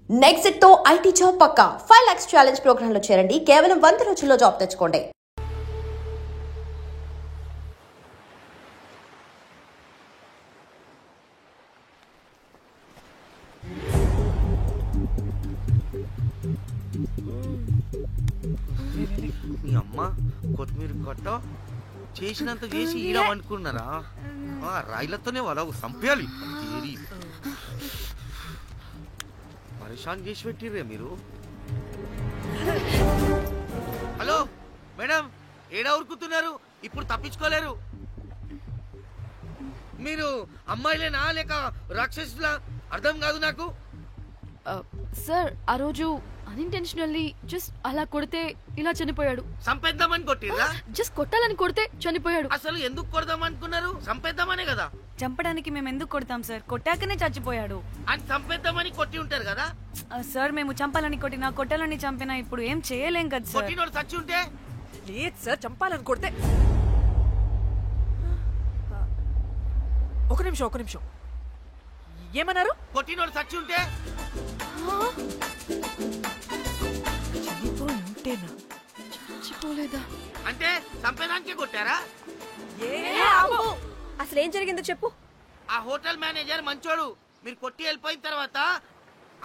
Next తో IT job పక్కా 5 lakhs challenge program లో చేరండి. కేవలం 100 రోజుల్లో జాబ్ తెచ్చుకోండి. మీ అమ్మ కొత్తిమీర కట్ట చేసినంత చేసి ఈడ అనుకున్నారా? రాయిలతోనే వాళ్ళ సంపేయాలి. పరేషాన్ చేసి పెట్టిర్రే మీరు. హలో మేడం, ఏడా ఉరుకుతున్నారు? ఇప్పుడు తప్పించుకోలేరు. మీరు అమ్మాయిలేనా లేక రాక్షసులా? అర్థం కాదు నాకు. సార్, ఆ రోజు అన్ఇంటెన్షనల్లీ జస్ట్ అలా కొడితే ఇలా చనిపోయాడు. సంపేద్దామని కొట్టిర్రా? జస్ట్ కొట్టాలని కొడితే చనిపోయాడు. అసలు ఎందుకు కొడదాం అనుకున్నారు? సంపేద్దామనే కదా. చంపడానికి మేము ఎందుకు కొడతాం సార్? కొట్టాకనే చచ్చిపోయాడు. అని సంపేద్దామని కొట్టి ఉంటారు కదా సార్. మేము చంపాలని కొట్టినా కొట్టాలని చంపినా ఇప్పుడు ఏం చేయలేం కదా సార్. కొట్టినోడు చచ్చి ఉంటే? లేదు సార్, చంపాలని కొడితే. ఒక నిమిషం ఏమన్నారు? కొట్టినోడు చచ్చి ఉంటే? ఉంటేనా? చచ్చిపోలేదా? అంటే చంపేదానికే కొట్టారా? అసలు ఏం జరిగిందో చెప్పు. ఆ హోటల్ మేనేజర్ మంచోడు. మీరు కొట్టి వెళ్ళిపోయిన తర్వాత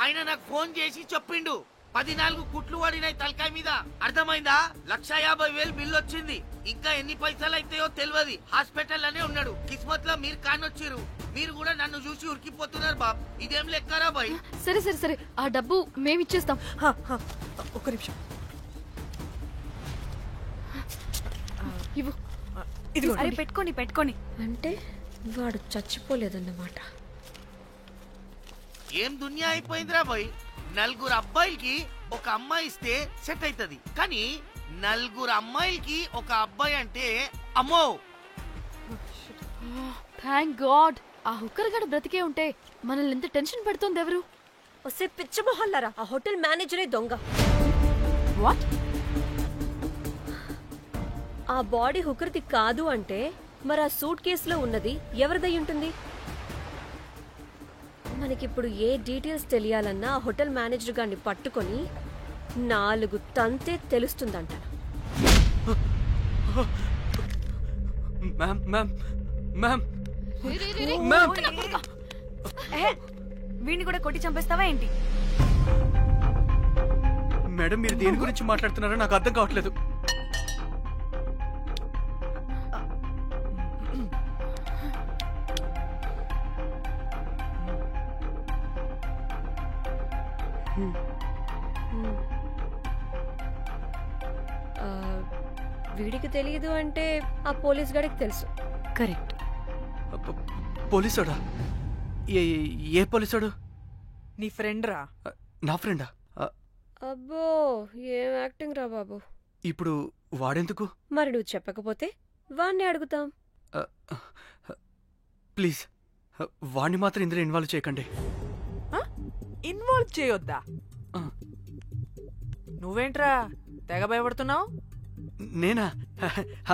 ఆయన నాకు ఫోన్ చేసి చెప్పిండు 14 కుట్లు పడినాయి తలకాయ మీద. అర్థమైందా? 1,50,000 బిల్లు వచ్చింది. ఇంకా ఎన్ని పైసలు అయితాయో తెలియదు. హాస్పిటల్ లోనే ఉన్నాడు. కిస్మత్ లో మీరు కానొచ్చిరు. మీరు కూడా నన్ను చూసి ఉరికిపోతున్నారు బాబ్. ఇదేం లెక్కరా బాయ్? సరే సరే సరే, ఆ డబ్బు మేమిచ్చేస్తాం. ఒక నిమిషం ఇవ్వు. అరే పెట్టుకోని. అంటే వాడు చచ్చిపోలేదన్నమాట. ఏం దునియా అయిపోయిందిరా బాయ్. 4 అబ్బాయిలకి ఒక అమ్మాయి ఇస్తే సెట్ అవుతుంది, కానీ 4 అమ్మాయిలకి ఒక అబ్బాయి అంటే అమ్మో. థ్యాంక్ గాడ్ ఆ హుక్కర్ గడు బ్రతికే ఉంటే మనల్ని ఎంత టెన్షన్ పెడుతోంది ఎవరు? వస్తే పిచ్చి మొహల్లారా, ఆ హోటల్ మేనేజరే దొంగ. వాట్? ఆ బాడీ హుకర్ది కాదు అంటే మరి ఆ సూట్ కేసులో ఉన్నది ఎవరిదై ఉంటుంది? మనకిప్పుడు ఏ డీటెయిల్స్ తెలియాలన్నా ఆ హోటల్ మేనేజర్ గారిని పట్టుకొని 4 తంతే తెలుస్తుందంట. వీడిని కూడా కొట్టి చంపేస్తావా ఏంటి? మేడం, మీరు దేని గురించి మాట్లాడుతున్నారో నాకు అర్థం కావట్లేదు. వీడికి తెలియదు అంటే ఆ పోలీస్ గాడికి తెలుసు. కరెక్ట్. పోలీసోడా? ఏ పోలీసోడు? నీ ఫ్రెండ్ రా. నా ఫ్రెండా? అబ్బో, ఏం యాక్టింగ్ రా బాబు. ఇప్పుడు వాడెందుకు? మరి నువ్వు చెప్పకపోతే వాణ్ణి అడుగుతాం. ప్లీజ్ వాణ్ణి మాత్రం ఇందులో ఇన్వాల్వ్ చేయకండి. ఇన్వాల్వ్ చేయొద్దా? నువ్వేంట్రా తెగ భయపడుతున్నావు? నేనా?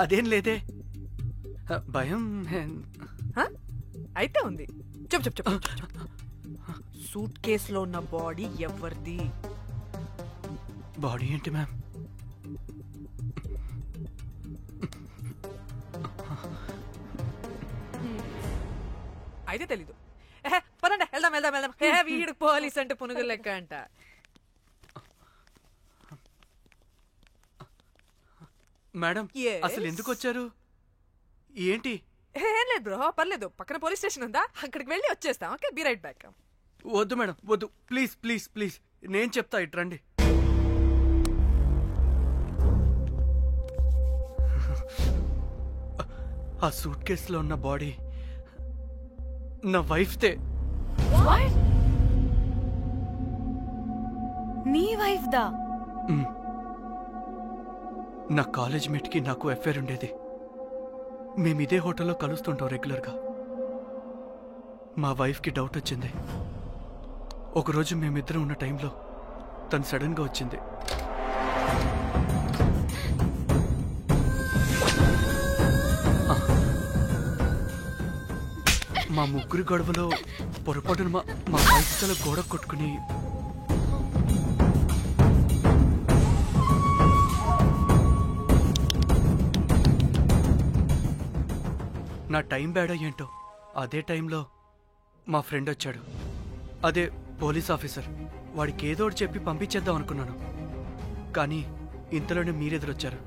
అదేం లేదే, భయం. అయితే ఉంది. చెప్పు. సూట్ కేసులో ఉన్న బాడీ ఎవరిది? బాడీ ఏంటి మ్యామ్? అయితే తెలీదు. పదండి, వెళ్దాం. వీడు పోలీస్ అంటే పునుగులు లెక్క అంట. మేడం, అసలు ఎందుకు వచ్చారు? ఏంటి? ఏం లేదు బ్రో, పర్లేదు. పక్కన పోలీస్ స్టేషన్ ఉందా, అక్కడికి వెళ్ళి వచ్చేస్తాం. Okay, be right back. వద్దు మేడం, వద్దు. ప్లీజ్ నేను చెప్తా, ఇటు రండి. ఆ సూట్ కేసులో ఉన్న బాడీ నా వైఫ్దే. నీ వైఫ్ దా? నా కాలేజ్ మేట్కి నాకు అఫైర్ ఉండేది. మేమిదే హోటల్లో కలుస్తుంటాం రెగ్యులర్గా. మా వైఫ్కి డౌట్ వచ్చింది. ఒకరోజు మేమిద్దరం ఉన్న టైంలో తను సడన్గా వచ్చింది. మా ముగ్గురి గొడవలో పొరపాటున మా వైఫ్ తల గోడ కొట్టుకుని నా టైం బ్యాడో ఏంటో అదే టైంలో మా ఫ్రెండ్ వచ్చాడు. అదే పోలీస్ ఆఫీసర్. వాడికి ఏదో ఒకటి చెప్పి పంపించేద్దాం అనుకున్నాను. కానీ ఇంతలోనే మీరెదురొచ్చారు.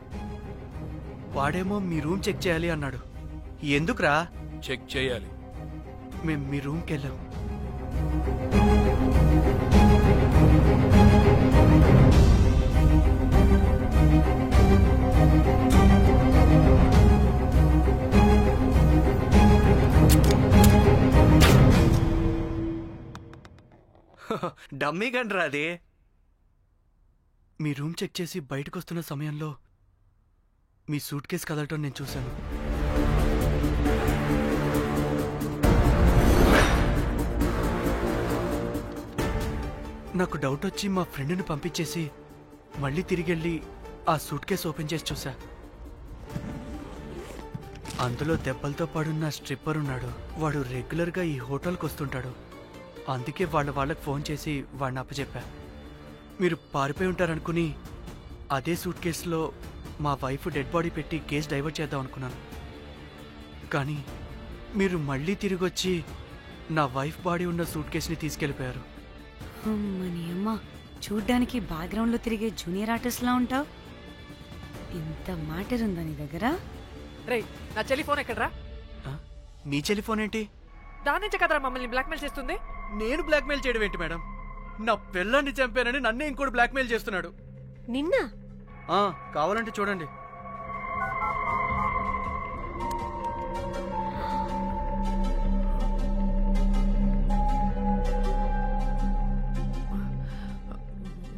వాడేమో మీ రూమ్ చెక్ చేయాలి అన్నాడు. ఎందుకురా? చెక్ చేయాలి. మేం మీ రూమ్కి వెళ్ళాం. డమ్మీ గండ్రా అది. మీ రూమ్ చెక్ చేసి బయటకు వస్తున్న సమయంలో మీ సూట్ కేసు కదలటం నేను చూశాను. నాకు డౌట్ వచ్చి మా ఫ్రెండ్ని పంపించేసి మళ్ళీ తిరిగెళ్ళి ఆ సూట్ కేసు ఓపెన్ చేసి చూసా. అందులో దెబ్బలతో పడున్న స్ట్రిప్పర్ ఉన్నాడు. వాడు రెగ్యులర్గా ఈ హోటల్కి వస్తుంటాడు. అందుకే వాళ్ళకి ఫోన్ చేసి వాడిని అప్పచెప్పా. మీరు పారిపోయి ఉంటారనుకుని అదే సూట్ కేసులో మా వైఫ్ డెడ్ బాడీ పెట్టి కేసు డైవర్ట్ చేద్దాం అనుకున్నాను. కానీ మీరు మళ్ళీ తిరిగొచ్చి నా వైఫ్ బాడీ ఉన్న సూట్ కేసుని తీసుకెళ్ళిపోయారు. అమ్మని అమ్మ, చూడ్డానికి బ్యాక్గ్రౌండ్ లో తిరిగే జూనియర్ ఆర్టిస్ట్ లా ఉంటావు. ఇంత మ్యాటర్ ఉందా నీ దగ్గర? రేయ్, నా చెల్లి ఫోన్ ఎక్కడరా? ఆ? మీ టెలిఫోన్ ఏంటి? దాని నుంచే కదరా మమ్మల్ని బ్లాక్మెయిల్ చేస్తుంది. నేను బ్లాక్మెయిల్ చేయడం ఏంటి మేడం? నా పిల్లాన్ని చంపానని నన్నే ఇంకోటి బ్లాక్మెయిల్ చేస్తున్నాడు. నిన్న కావాలంటే చూడండి.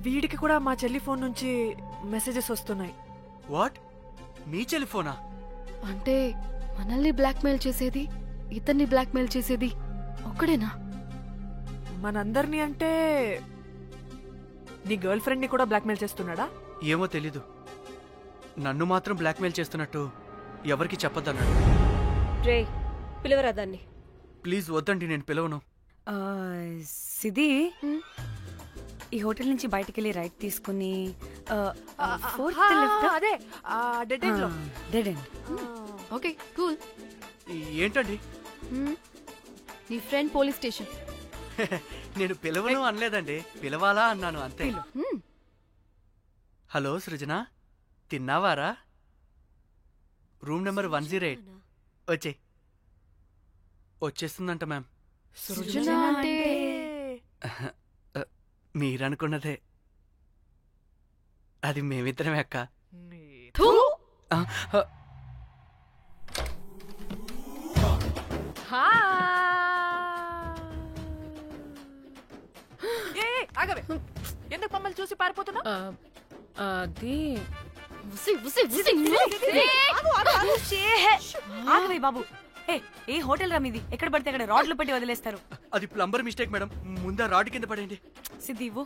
వీడికి కూడా మా చెల్లి ఫోన్ నుంచి మెసేజెస్ వస్తున్నాయి. వాట్? మీ టెలిఫోనా? అంటే మనల్ని బ్లాక్మెయిల్ చేసేది, ఇతన్ని బ్లాక్మెయిల్ చేసేది ఒక్కడేనా? మనందరినీ అంటే నీ గర్ల్ ఫ్రెండ్ ని కూడా బ్లాక్మెయిల్ చేస్తున్నాడా? ఏమో తెలీదు. నన్ను మాత్రం బ్లాక్మెయిల్ చేస్తున్నట్టు ఎవరికి చెప్పొద్దన్నాడు. రే, పిలవరా దాన్ని. ప్లీజ్ వద్దండి, నేను పిలవను. ఆ, సిది, ఈ హోటల్ నుంచి బయటికి వెళ్ళి రైట్ తీసుకుని అదే డెడ్ ఎండ్ లో. Dead end. Okay, cool. ఏంటండి? నీ ఫ్రెండ్ పోలీస్ స్టేషన్. నేను పిలవను అనలేదండి, పిలవాలా అన్నాను అంతే. హలో సృజన, తిన్నావారా? Room number 108. వచ్చేస్తుందంట మ్యామ్. సృజన అంటే మీరనుకున్నదే. అది మేమిద్దరమే అక్క. థూ. ఆగవే, ఎందుకు మమ్మల్ని చూసి పారిపోతున్నా? అది ఆగవే బాబు. ఏ హోటల్ రా మీది? ఎక్కడ పడితే అక్కడ రాడ్లు పెట్టి వదిలేస్తారు. అది ప్లంబర్ మిస్టేక్ మేడం. ముందా రాడ్ కింద పడేయండి. సిద్ధి ఇవ్వు.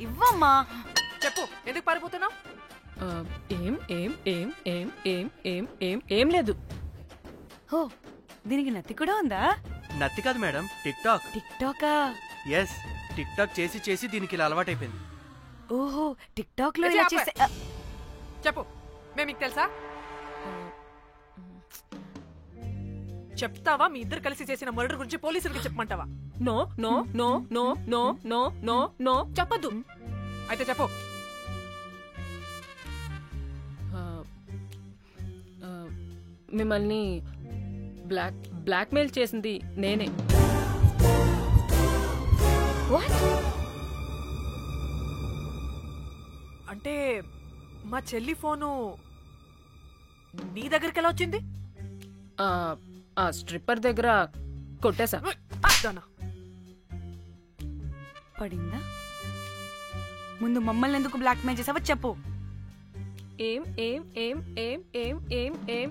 ఇవ్వమ్మా. చెప్పు, ఎందుకు పారిపోతున్నావు? ఏం ఏం ఏం ఏం ఏం ఏం ఏం ఏం లేదు. హో, దీనికి నత్తి కూడా ఉందా? నత్తి కాదు మేడం, టిక్ టాక్. టిక్ టాకా? ఎస్, టిక్ టాక్ చేసి చేసి దీనికి ఇలా అలవాటైపోయింది. ఓహో, టిక్ టాక్ లో ఇలా చేసే. చెప్పు, మేము మీకు తెలుసా? చెప్తావా? మీ ఇద్దరు కలిసి చేసిన మర్డర్ గురించి పోలీసులకి చెప్పమంటావా? No no no no no no no no చెప్పద్దు. అయితే చెప్పు. మిమ్మల్ని బ్లాక్మెయిల్ చేసింది నేనే. అంటే మా చెల్లి ఫోను నీ దగ్గరికి ఎలా వచ్చింది? ఆ స్ట్రిప్పర్ దగ్గర కొట్టేశా. పడిందా? ముందు మమ్మల్ని ఎందుకు బ్లాక్మెయిల్ చేసావో చెప్పు. ఏం ఏం ఏం ఏం ఏం ఏం ఏం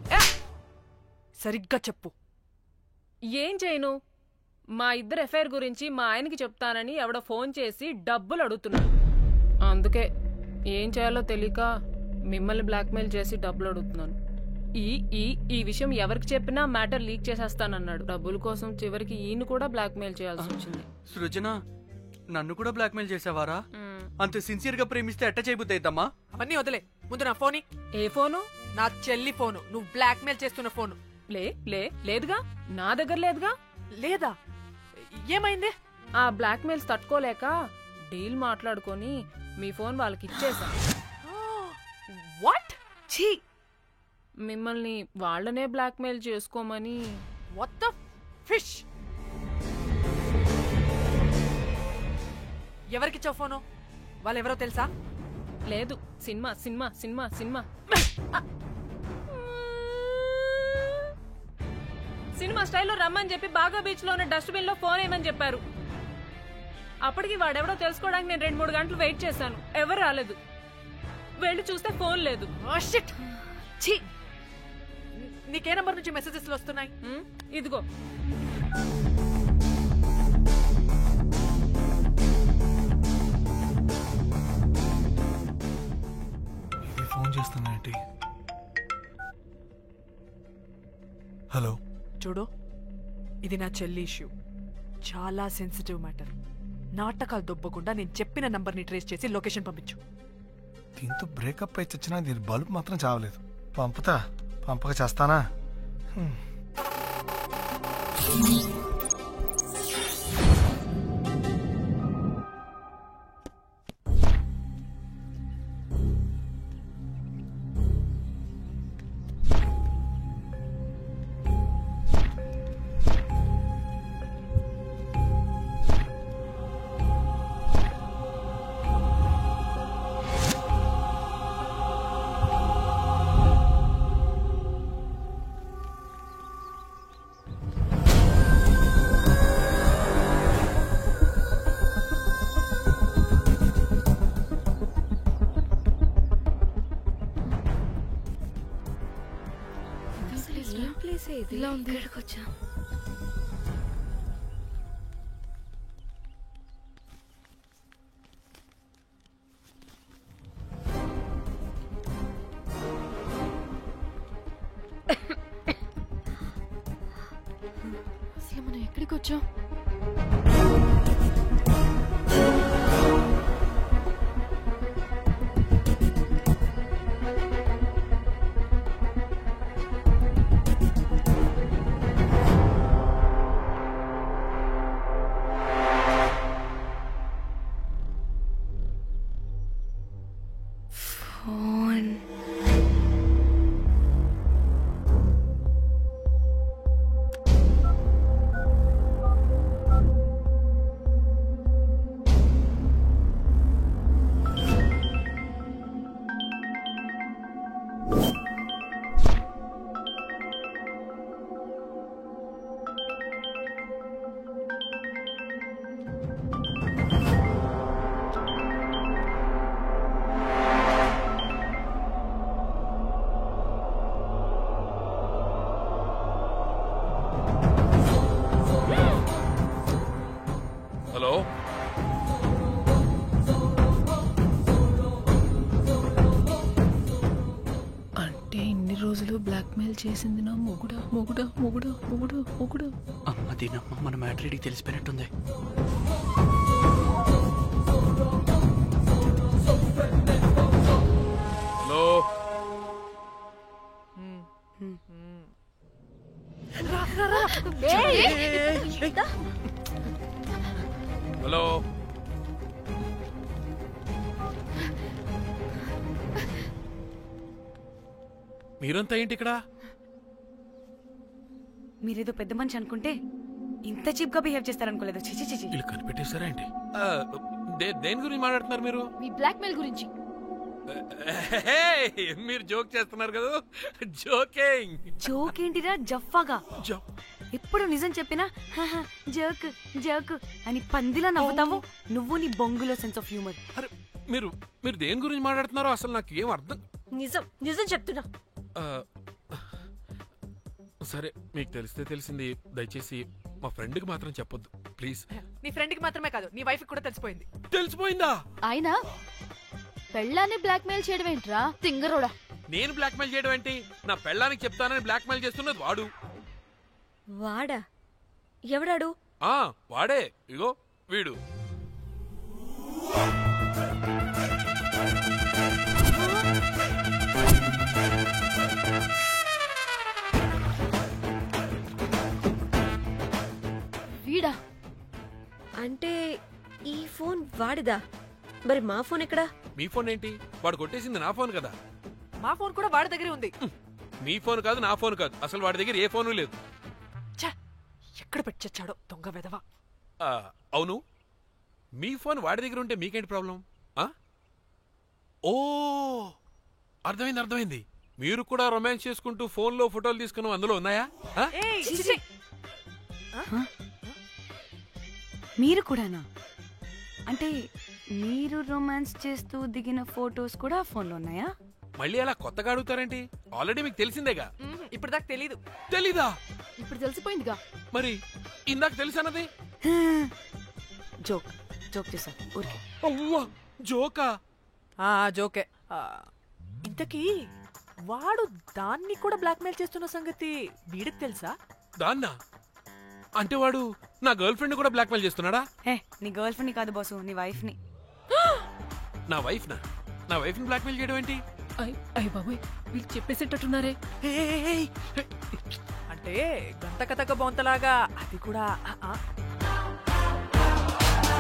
సరిగ్గా చెప్పు. ఏం చేయను? మా ఇద్దరు ఎఫ్ఐఆర్ గురించి మా ఆయనకి చెప్తానని ఎవడో ఫోన్ చేసి డబ్బులు అడుగుతున్నాడు. అందుకే ఏం చేయాలో తెలియక మిమ్మల్ని బ్లాక్మెయిల్ చేసి డబ్బులు అడుగుతున్నాను. ఈ ఈ ఈ విషయం ఎవరికి చెప్పినా మ్యాటర్ లీక్ చేసేస్తానన్నాడు. డబ్బుల కోసం చివరికి ఈయన కూడా బ్లాక్మెయిల్ చేయాల్సి వచ్చింది. సృజన, నన్ను కూడా బ్లాక్మెయిల్ చేసావారా? అంత సిన్సియర్ గా ప్రేమిస్తే ఎట్ట చేయబుద్ది అయిద్దమ్మా? అవన్నీ వదిలే, ముందు నా ఫోన్. ఏ ఫోను? నా చెల్లి ఫోను, నువ్వు బ్లాక్మెయిల్ చేస్తున్న ఫోను. లేదుగా, నా దగ్గర లేదుగా. లేదా? ఏమైంది? ఆ బ్లాక్మెయిల్స్ తట్టుకోలేక డీల్ మాట్లాడుకొని మీ ఫోన్ వాళ్ళకి ఇచ్చేసా. వాట్? ఛీ! మిమ్మల్ని వాళ్ళనే బ్లాక్మెయిల్ చేసుకోమని. What the fish? ఎవరికిచ్చావు ఫోను? వాళ్ళెవరో తెలుసా? లేదు, cinema cinema cinema cinema cinema స్టైల్లో రమ్మని చెప్పి బాగా బీచ్ లో ఉన్న డస్ట్బిన్ లో ఫోన్ వేయమని చెప్పారు. అప్పటికి వాడెవడో తెలుసుకోవడానికి నేను 2-3 గంటలు వెయిట్ చేశాను. ఎవరు రాలేదు. వెళ్ళి చూస్తే ఫోన్ లేదు. ఛీ! నీకే నంబర్ నుంచి మెసేజెస్ వస్తున్నాయి? ఇదిగో. ఫోన్ చేస్తానంటే. హలో. చూడు, ఇది నా చెల్లి ఇష్యూ. చాలా సెన్సిటివ్ మ్యాటర్. నాటకాలు దొబ్బకుండా నేను చెప్పిన నంబర్ని ట్రేస్ చేసి లొకేషన్ పంపించు. దీంతో బ్రేకప్ అయి చచ్చినా దీని బల్బ్ మాత్రం చావలేదు. పంపక చేస్తానా? ఇలా ఉంది. ఇక్కడికి వచ్చా. అసలు మనం ఎక్కడికి వచ్చాం? హలో. అంటే ఇన్ని రోజులు బ్లాక్మెయిల్ చేసింది నా మొగుడా మొగుడా మొగుడా మొగుడా మొగుడా. అమ్మ దీనమ్మ, మన మ్యాట్రీడికి తెలిసిపోయినట్టుంది. హలో. హలో. మీరంతా ఏంటి ఇక్కడ? మీరేదో పెద్ద మనిషి అనుకుంటే ఇంత చీప్ గా బిహేవ్ చేస్తారనుకోలేదు. చిచి చిచి. వీళ్ళు కనిపెట్టేశారా ఏంటి? దేని గురించి మాట్లాడుతున్నారు మీరు? మీ బ్లాక్మెయిల్ గురించి. మీరు జోక్ చేస్తున్నారు కదా. జోకింగ్. జోక్ ఏంటిరా జఫ్ఫాగా? ఎప్పుడు నిజం చెప్పినా జోక్ జోక్ అని పందిలా నవ్వుతావు. నువ్వు నీ బొంగులో సెన్స్ ఆఫ్ హ్యూమర్. అరే మీరు మీరు దేని గురించి మాట్లాడుతున్నారో అసలు నాకు ఏం అర్థం. నిజం చెప్తున్నా. సరే, మీకు తెలిస్తే తెలిసింది. దయచేసి మా ఫ్రెండ్ కి మాత్రం చెప్పొద్దు ప్లీజ్. నీ ఫ్రెండ్ కి మాత్రమే కాదు, నీ వైఫ్ కూడా తెలిసిపోయింది. తెలిసిపోయిందా? ఆయన పెళ్ళాన్ని బ్లాక్మెయిల్ చేయడం ఏంట్రా తింగరోడా? నేను బ్లాక్మెయిల్ చేయడం ఏంటి? నా పెళ్ళానికి చెప్తానని బ్లాక్మెయిల్ చేస్తున్నది వాడు. వాడా? ఎవడాడు? వాడే. ఇగో వీడు. ఫోన్ వాడిదా? మరి మా ఫోన్ ఎక్కడా? మీ ఫోన్ ఏంటి? వాడు కొట్టేసింది నా ఫోన్ కదా. మా ఫోన్ కూడా వాడి దగ్గరే ఉంది. మీ ఫోన్ కాదు, నా ఫోన్ కాదు, అసలు వాడి దగ్గర ఏ ఫోను లేదు. ఛ! ఎక్కడ పెట్టొచ్చాడో దొంగ వెధవ. అవును, మీ ఫోన్ వాడి దగ్గర ఉంటే మీకేంటి ప్రాబ్లం? ఓ, అర్థమైంది. మీరు కూడా రొమాన్స్ చేసుకుంటూ ఫోన్లో ఫోటోలు తీసుకున్నాం, అందులో ఉన్నాయా? ఏయ్, చిచి! మీరు కూడానా? అంటే మీరు రొమాన్స్ చేస్తూ దిగిన ఫోటోస్ కూడా ఫోన్లో ఉన్నాయా? మళ్ళీ అలా కొత్తగా అడుగుతారేంటి? ఆల్రెడీ మీకు తెలిసిందేగా. ఇప్పుడు దాకా తెలీదు. తెలీదా? ఇప్పుడు తెలిసిపోయిందిగా. మరి ఇందాక తెలిసన్నది జోక్ జోక్ చేశా ఊరికే. అవ్వా, జోకా? జోకే. ఇంతకీ వాడు దాన్ని కూడా బ్లాక్మెయిల్ చేస్తున్న సంగతి వీడికి తెలుసా? దాన్నా? అంటే వాడు నా గర్ల్ ఫ్రెండ్ కూడా బ్లాక్మెయిల్ చేస్తున్నాడా? నీ గర్ల్ ఫ్రెండ్ కాదు బాసు, నీ వైఫ్ ని. నా వైఫ్ ని బ్లాక్మెయిల్ చేయడం ఏంటి? అయ్య బాబోయ్, వీళ్ళు చెప్పేసేటట్టున్నారే. అంటే గంట కథక బొంతలాగా అది కూడా.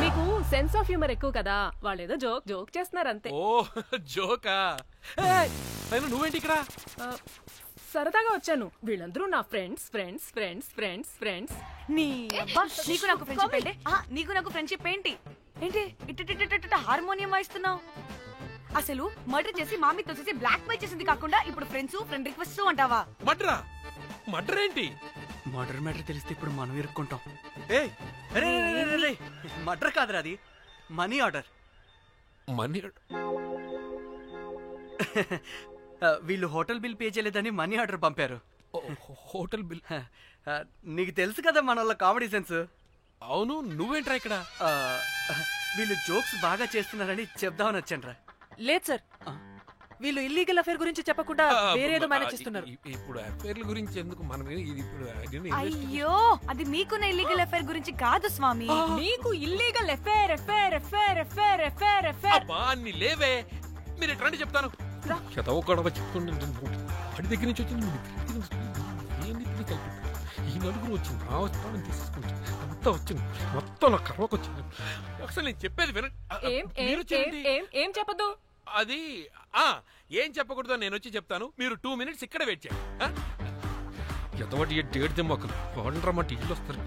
మీకు సెన్స్ ఆఫ్ హ్యూమర్ ఎక్కువ కదా, వాళ్ళేదో జోక్ చేస్తున్నారు అంతే. ఓ, జోకా? నువ్వేంటి ఇక్కడ? సరదాగా వచ్చాను. వీళ్ళందరూ నా ఫ్రెండ్స్. నీకు నాకు ఫ్రెండ్షిప్ ఏంటి? నీకు నాకు ఫ్రెండ్షిప్ ఏంటి? ఇట్ట హార్మోనియం వాయిస్తున్నావు. అసలు మర్డర్ చేసి మామితో చేసి బ్లాక్ మెయిల్ చేసింది కాకుండా ఇప్పుడు ఫ్రెండ్ రిక్వెస్ట్ అంటావా? మర్డర్ ఏంటి? మర్డర్ మ్యాటర్ తెలిస్తే ఇప్పుడు మనం ఇరుక్కుంటాం. మర్డర్ కాదురా, అది మనీ ఆర్డర్. మనీ? వీళ్ళు హోటల్ బిల్ పే చేయలేదని మనీ ఆర్డర్ పంపారు. Hotel bill? నీకు తెలుసు కదా మన వాళ్ళ కామెడీ సెన్స్. అవును, నువ్వేంట్రా ఇక్కడ? వీళ్ళు జోక్స్ బాగా చేస్తున్నారని చెప్దామని వచ్చాను. లేదు సార్, వీళ్ళు ఇల్లీగల్ అఫేర్ గురించి చెప్పకుండా వేరేదో మేనేజ్ చేస్తున్నారు. ఇప్పుడు అఫేర్ల గురించి ఎందుకు మనం ఇప్పుడు? అయ్యో, అది మీకున్న ఇల్లీగల్ అఫేర్ గురించి కాదు స్వామి. మీకు ఇల్లీగల్ ఎఫేర్. అన్ని లేవే, మీరు ఎట్లాంటి చెప్తాను. చదవకూడవ చెప్తుండే వాడి దగ్గర నుంచి వచ్చింది. ఈ నలుగురు వచ్చింది, ఆ వస్తామని తీసుకుంటే అంతా వచ్చింది, మొత్తం నా కర్వకు వచ్చింది. అసలు నేను చెప్పేది వినండి. ఏం చెప్పదు? అది ఏం చెప్పకూడదో నేను వచ్చి చెప్తాను. మీరు 2 minutes ఇక్కడ వెయిట్ చేయండి. ఎంతవాటి డేట్ దెమ్మకలు వాడంటారన్నమాట, ఇల్లు వస్తారు.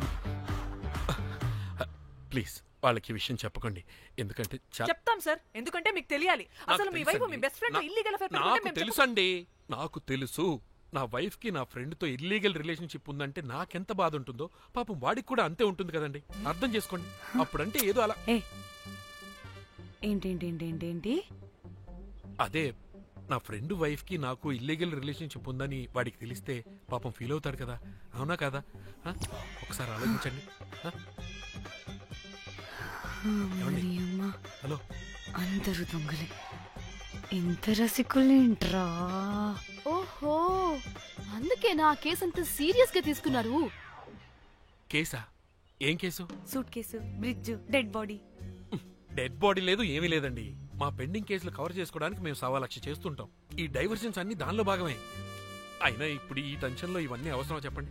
ప్లీజ్ వాళ్ళకి విషయం చెప్పకండి, ఎందుకంటే చెప్తాం సార్, ఎందుకంటే మీకు తెలియాలి. అసలు మీ వైఫ్ మీ బెస్ట్ ఫ్రెండ్ ఇల్లీగల్ అఫేర్ నాకు తెలుసండి, నాకు తెలుసు. నా వైఫ్ కి నా ఫ్రెండ్ తో ఇల్లీగల్ రిలేషన్షిప్ ఉందంటే నాకెంత బాధ ఉంటుందో పాపం వాడికి కూడా అంతే ఉంటుంది కదండి. అర్థం చేసుకోండి. అప్పుడంటే ఏదో అలా. ఏంటి? అదే, నా ఫ్రెండ్ వైఫ్ కి నాకు ఇల్లీగల్ రిలేషన్షిప్ ఉందని వాడికి తెలిస్తే పాపం ఫీల్ అవుతారు కదా, అవునా కదా? ఒకసారి ఆలోచించండి. హలో, అందరూ దొంగలే, ఇంత రసికులేంట్రా? ఓహో, అందుకే నా కేసు అంత సీరియస్ గా తీసుకున్నారు. కేసా? ఏం case? Suit case, bridge, dead body. Dead body లేదు, ఏమీ లేదండి. మా పెండింగ్ కేసులు కవర్ చేసుకోవడానికి మేము 1,00,000 చేస్తుంటాం. ఈ డైవర్షన్స్ అన్ని దానిలో భాగమే. అయినా ఇప్పుడు ఈ టెన్షన్ లో ఇవన్నీ అవసరం చెప్పండి?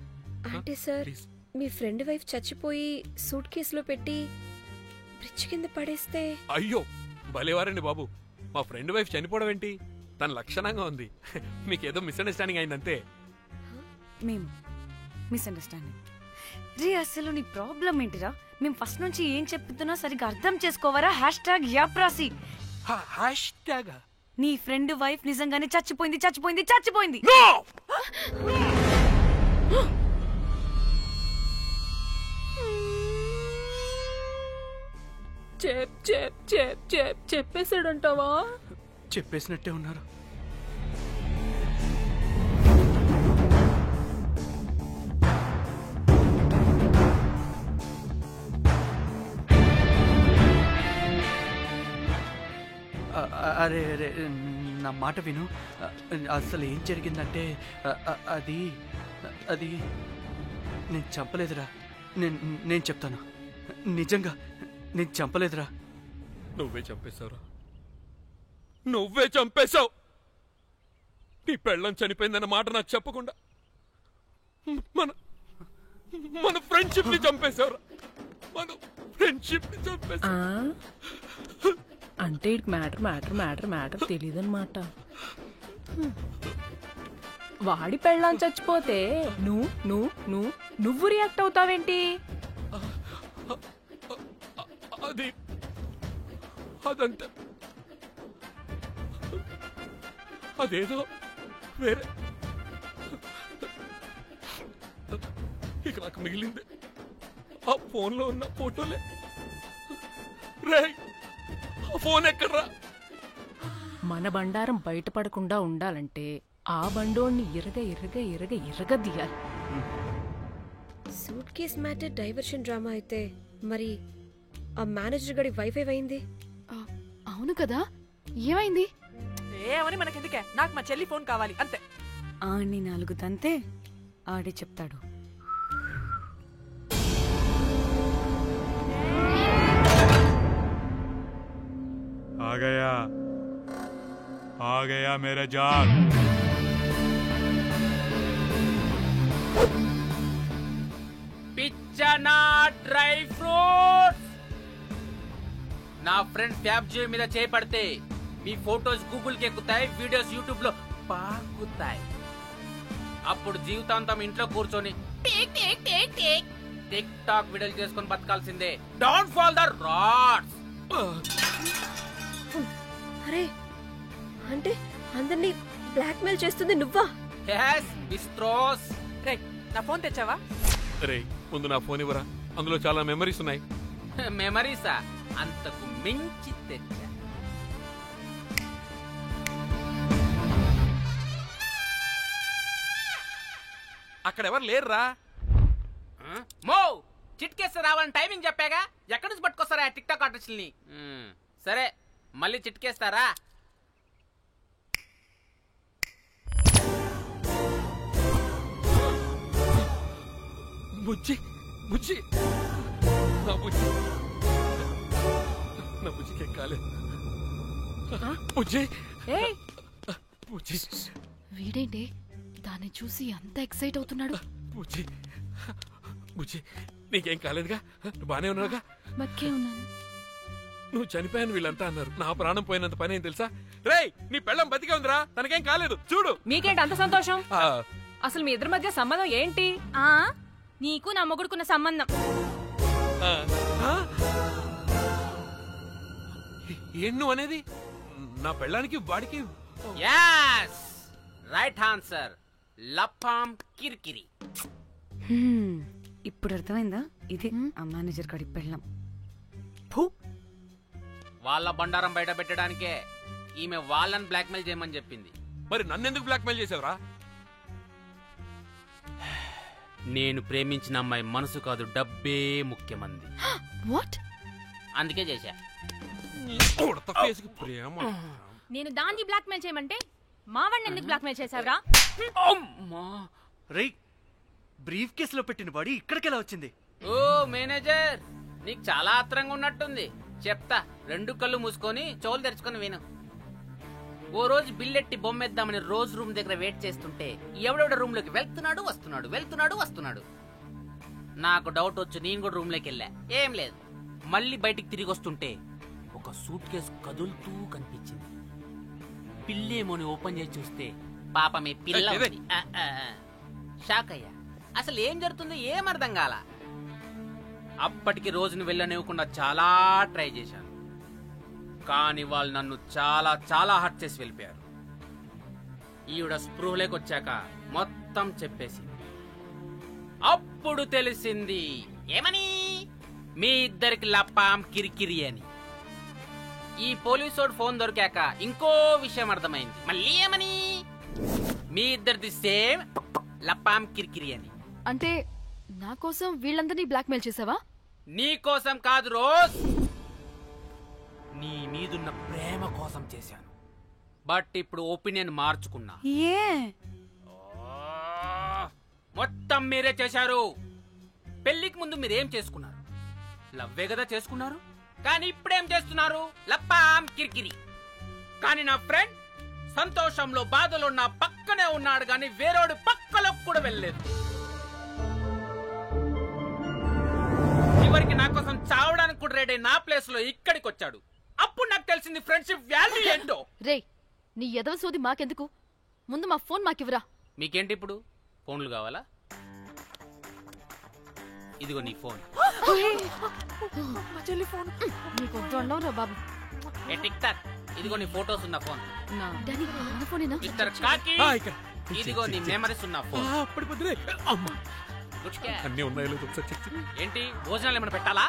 అంటే సార్, మీ ఫ్రెండ్ వైఫ్ చచ్చిపోయి సూట్ కేసులో పెట్టి బ్రిడ్జ్ కింద పడేస్తే? అయ్యో, భలేవారండి బాబు. మా ఫ్రెండ్ వైఫ్ చనిపోవడం ఏంటి, తన లక్షణంగా ఉంది. మీకేదో మిస్అండర్స్టాండింగ్ అయిందంతే. మేము మిస్అండర్స్టాండింగ్ రీ? అసలు నీ ప్రాబ్లం ఏంటిరా? మేము ఫస్ట్ నుంచి ఏం చెప్తున్నా సరిగ్గా అర్థం చేసుకోవరా? #యాప్రాసి. నీ ఫ్రెండ్ వైఫ్ నిజంగానే చచ్చిపోయింది. చెప్పేసాడంటావా? చెప్పేసినట్టే ఉన్నారు. అరే నా మాట విను. అసలు ఏం జరిగిందంటే అది నేను చంపలేదురా. నేను చెప్తాను, నిజంగా నేను చంపలేదురా. నువ్వే చంపేశావు. నీ పెళ్ళం చనిపోయిందన్న మాట నాకు చెప్పకుండా మన ఫ్రెండ్షిప్ ని చంపేశావురా. మన ఫ్రెండ్షిప్ ని చంపేశా. అంటే ఇటు మ్యాటర్ తెలియదన్నమాట. వాడి పెళ్ళాం చచ్చిపోతే నువ్వు రియాక్ట్ అవుతావేంటి? అదంతా అదేదో వేరే. ఇక నాకు మిగిలింది ఆ ఫోన్లో ఉన్న ఫోటోలే. రేయ్, ఆ ఫోన్ ఎక్కడ్రా? మన బండారం బయటపడకుండా ఉండాలంటే ఆ బండోణ్ణి ఇరగ దియాలి. Suitcase matter diversion drama అయితే మరి ఆ మేనేజర్ గడి వైఫై అయింది. అవును కదా, ఏమైంది? ఏమని మనకెందుకే, నాకు మా చెల్లి ఫోన్ కావాలి అంతే. ఆడిని 4 తంతే ఆడే చెప్తాడు. आ गया मेरा जान. పిచ్చనా డ్రై ఫ్రూట్స్. నా ఫ్రెండ్ ఫ్యాబ్ జియో మీద చేపడితే మీ ఫోటోస్ గూగుల్ కి ఎక్కుతాయి, వీడియోస్ యూట్యూబ్ లో పాకుతాయి. అప్పుడు జీవితాంతం ఇంట్లో కూర్చొని టిక్ టాక్ వీడియోలు చేసుకొని బతకాల్సిందే. Don't fall the rods. అరే, అంటే అందరినీ బ్లాక్మెయిల్ చేస్తుంది నువ్వా? yes బిస్ట్రోస్. రే, నా ఫోన్ తెచ్చావా? రే, ముందు నా ఫోన్ ఇవ్వరా, అందులో చాలా మెమరీస్ ఉన్నాయి. మెమరీసా? అంతకు మించి తెచ్చా. అక్కడ ఎవరు లేరురా. మో చిట్కేస్తే రావాలని టైమింగ్ చెప్పాగా, ఎక్కడి నుంచి పట్టుకొస్తారా టిక్ టాక్ ఆర్టిస్టుల్ని? సరే, మళ్ళీ చిట్కేస్తారా? బుజ్జి నా బుజ్జికి ఎక్కాలి. బుజ్జి వీడేంటి దాన్ని చూసి అంత ఎక్సైట్ అవుతున్నాడు? బుజ్జి నీకేం కాలేదుగా? నువ్వు బానే ఉన్నావుగా? బతికే ఉన్నాను. నువ్వు చనిపోయాను వీళ్ళంతా అన్నారు. నా ప్రాణం పోయినంత పని ఏం తెలుసా? రేయ్, నీ పెళ్ళం బతికే ఉందిరా, తనకేం కాలేదు. చూడు. మీకేంటి అంత సంతోషం? అసలు మీ ఇద్దరి మధ్య సంబంధం ఏంటి? నీకు నా మొగుడుకున్న సంబంధం. ఏంటి నువ్వు అనేది? నా పెళ్ళానికి వాడికి? yes right answer. లపాం కిరికిరి. ఇప్పుడు అర్థమైందా? ఇది ఆ మేనేజర్ గడి పెళ్ళం. వాళ్ళ బండారం బయట పెట్టడానికే ఈమె వాళ్ళని బ్లాక్మెయిల్ చేయమని చెప్పింది. మరి నన్నెందుకు బ్లాక్మెయిల్ చేసావురా? నేను ప్రేమించిన అమ్మాయి మనసు కాదు, డబ్బే ముఖ్యమంది. వాట్? అందుకే చేశా. నేను దాన్ని బ్లాక్మెయిల్ చేయమంటే మావాడిని ఎందుకు బ్లాక్మెయిల్ చేశావురా? రేయ్, బ్రీఫ్ కేసులో పెట్టిన బాడీ ఇక్కడికెలా వచ్చింది? ఓ మేనేజర్, నీకు చాలా ఆత్రంగా ఉన్నట్టుంది. చెప్తా, 2 కళ్ళు మూసుకొని చెవులు తెరుచుకొని విను. ఓ రోజు బిల్లెట్టి బొమ్మేద్దామని రోజు రూమ్ దగ్గర వెయిట్ చేస్తుంటే ఎవడెవడ రూమ్ లోకి వెళ్తున్నాడు వస్తున్నాడు. నాకు డౌట్ వచ్చి నేను కూడా రూమ్ లోకి వెళ్ళా. ఏం లేదు. మళ్ళీ బయటికి తిరిగి వస్తుంటే ఒక సూట్ కేసు కదులుతూ కనిపించింది. పిల్లేమోని ఓపెన్ చేసి చూస్తే పాపమే పిల్ల ఉంది. షాక్ అయ్యా. అసలు ఏం జరుగుతుందో ఏం అర్థం కాల. అప్పటికి రోజును వెళ్ళనివ్వకుండా చాలా ట్రై చేశాను, కానీ వాళ్ళు నన్ను చాలా చాలా హర్ట్ చేసి వెళ్ళిపోయారు. ఈవిడ స్పృహలోకి వచ్చాక మొత్తం చెప్పేసింది. అప్పుడు తెలిసింది. ఏమని? మీ ఇద్దరికి లపాం కిరికిరి అని. ఈ పోలీసోడు ఫోన్ దొరికాక ఇంకో విషయం అర్థమైంది. మళ్ళీ ఏమని? మీ ఇద్దరిది సేమ్ లపాం కిరికిరి అని. అంటే నా కోసం వీళ్ళందరినీ బ్లాక్మెయిల్ చేసావా? నీ కోసం కాదు రోజ్, నీ మీదున్న ప్రేమ కోసం చేశాను. బట్ ఇప్పుడు ఒపీనియన్ మార్చుకున్నా. మొత్తం మీరే చేశారు. పెళ్లికి ముందు మీరేం చేసుకున్నారు? లవ్వే కదా చేసుకున్నారు. కానీ ఇప్పుడేం చేస్తున్నారు? లప్పాం కిరికిరి. కానీ నా ఫ్రెండ్ సంతోషంలో బాధలో నా పక్కనే ఉన్నాడు, కానీ వేరేవాడు పక్కలో కూడా వెళ్ళలేదు. చివరికి నా కోసం చావడానికి డ్రంకుడు రేడే నా ప్లేస్ లో ఇక్కడికి వచ్చాడు. అప్పుడు నాకు తెలిసింది ఫ్రెండ్షిప్ వాల్యూ ఏంటో. రే నీ ఎదవ సోది మాకెందుకు, ముందు మా ఫోన్ మాకివ్వరా. మీకేంటి ఇప్పుడు ఫోన్లు కావాలా? ఇదిగో నీ ఫోన్. నీకు వద్దు బాబు. ఏ టిక్ టాక్, ఇదిగో నీ ఫోటోస్ ఉన్న ఫోన్. మిస్టర్ కాకి, ఇదిగో నీ మెమరీస్ ఉన్న ఫోన్. అన్నీ ఉన్నాయో లేదో ఒకసారి చెక్ చేయి. ఏంటి భోజనాలు ఏమైనా పెట్టాలా?